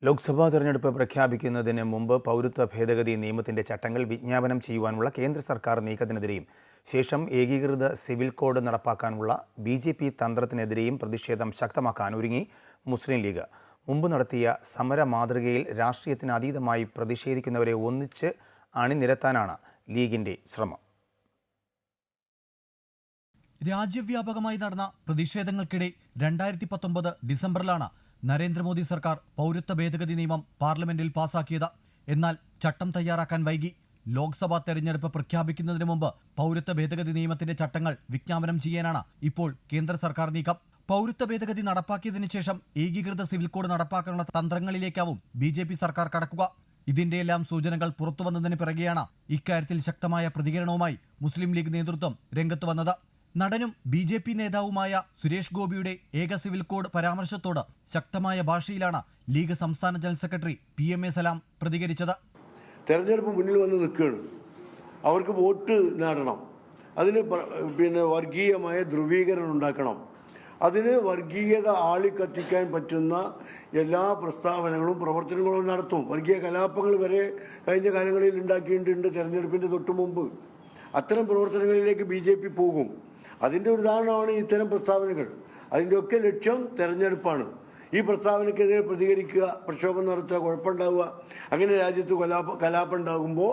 ലോക്സഭാ തെരഞ്ഞെടുപ്പ് പ്രഖ്യാപിക്കുന്നതിന് മുമ്പ് പൗരത്വ ഭേദഗതി നിയമത്തിന്റെ ചട്ടങ്ങൾ വിജ്ഞാപനം ചെയ്യുവാനുള്ള കേന്ദ്ര സർക്കാർ നീക്കത്തിനെതിരെയും ശേഷം ഏകീകൃത സിവിൽ കോഡ് നടപ്പാക്കാനുള്ള ബി.ജെ.പി. തന്ത്രത്തിനെതിരെയും പ്രതിഷേധം ശക്തമാക്കാൻ ഒരുങ്ങി മുസ്ലിം ലീഗ്. മുമ്പ് നടത്തിയ സമര മാതൃകയിൽ രാഷ്ട്രീയത്തിന് അതീതമായി പ്രതിഷേധിക്കുന്നവരെ ഒന്നിച്ച് അണിനിരത്താനാണ് ലീഗിന്റെ ശ്രമം. രാജ്യവ്യാപകമായി നടന്ന പ്രതിഷേധങ്ങൾക്കിടെ 2019 ഡിസംബറിലാണ് നരേന്ദ്രമോദി സർക്കാർ പൗരത്വ ഭേദഗതി നിയമം പാർലമെന്റിൽ പാസാക്കിയത്. എന്നാൽ ചട്ടം തയ്യാറാക്കാൻ വൈകി. ലോക്സഭാ തെരഞ്ഞെടുപ്പ് പ്രഖ്യാപിക്കുന്നതിന് മുമ്പ് പൗരത്വ ഭേദഗതി നിയമത്തിന്റെ ചട്ടങ്ങൾ വിജ്ഞാപനം ചെയ്യാനാണ് ഇപ്പോൾ കേന്ദ്ര സർക്കാർ നീക്കം. പൗരത്വ ഭേദഗതി നടപ്പാക്കിയതിനു ശേഷം ഏകീകൃത സിവിൽ കോഡ് നടപ്പാക്കാനുള്ള തന്ത്രങ്ങളിലേക്കാവും ബി.ജെ.പി. സർക്കാർ കടക്കുക. ഇതിന്റെയെല്ലാം സൂചനകൾ പുറത്തുവന്നതിന് പിറകെയാണ് ഇക്കാര്യത്തിൽ ശക്തമായ പ്രതികരണവുമായി മുസ്ലിം ലീഗ് നേതൃത്വം രംഗത്ത് വന്നത്. നടനും ബി.ജെ.പി. നേതാവുമായ സുരേഷ് ഗോപിയുടെ ഏക സിവിൽ കോഡ് പരാമർശത്തോട് ശക്തമായ ഭാഷയിലാണ് ലീഗ് സംസ്ഥാന ജനറൽ സെക്രട്ടറി PMA സലാം പ്രതികരിച്ചത്. തെരഞ്ഞെടുപ്പ് മുന്നിൽ വന്ന് നിൽക്കുകയാണ്. അവർക്ക് വോട്ട് നേടണം. അതിന് വർഗീയമായ ധ്രുവീകരണം ഉണ്ടാക്കണം. അതിന് വർഗീയത ആളിക്കത്തിക്കാൻ പറ്റുന്ന എല്ലാ പ്രസ്താവനകളും പ്രവർത്തനങ്ങളും നടത്തും. വർഗീയ കലാപങ്ങൾ വരെ കഴിഞ്ഞ കാലങ്ങളിൽ ഉണ്ടാക്കിയിട്ടുണ്ട്. തെരഞ്ഞെടുപ്പിൻ്റെ തൊട്ടു മുമ്പ് അത്തരം പ്രവർത്തനങ്ങളിലേക്ക് ബി.ജെ.പി. പോകും. അതിൻ്റെ ഒരു ഉദാഹരണമാണ് ഇത്തരം പ്രസ്താവനകൾ. അതിൻ്റെയൊക്കെ ലക്ഷ്യം തെരഞ്ഞെടുപ്പാണ്. ഈ പ്രസ്താവനയ്ക്കെതിരെ പ്രതികരിക്കുക, പ്രക്ഷോഭം നടത്തുക, കുഴപ്പമുണ്ടാവുക. അങ്ങനെ രാജ്യത്ത് കലാപം ഉണ്ടാകുമ്പോൾ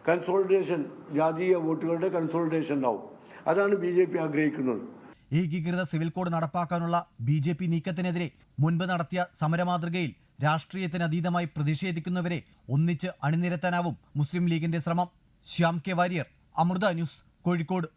കൺസോളിഡേഷൻ, ജാതീയ വോട്ടുകളുടെ കൺസോളിഡേഷൻ ഉണ്ടാവും. അതാണ് ബി.ജെ.പി. ആഗ്രഹിക്കുന്നത്. ഏകീകൃത സിവിൽ കോഡ് നടപ്പാക്കാനുള്ള ബി.ജെ.പി. നീക്കത്തിനെതിരെ മുൻപ് നടത്തിയ സമരമാതൃകയിൽ രാഷ്ട്രീയത്തിന് അതീതമായി പ്രതിഷേധിക്കുന്നവരെ ഒന്നിച്ച് അണിനിരത്താനാവും മുസ്ലിം ലീഗിന്റെ ശ്രമം. Shyam K Warrier, Amrita News, Kozhikode.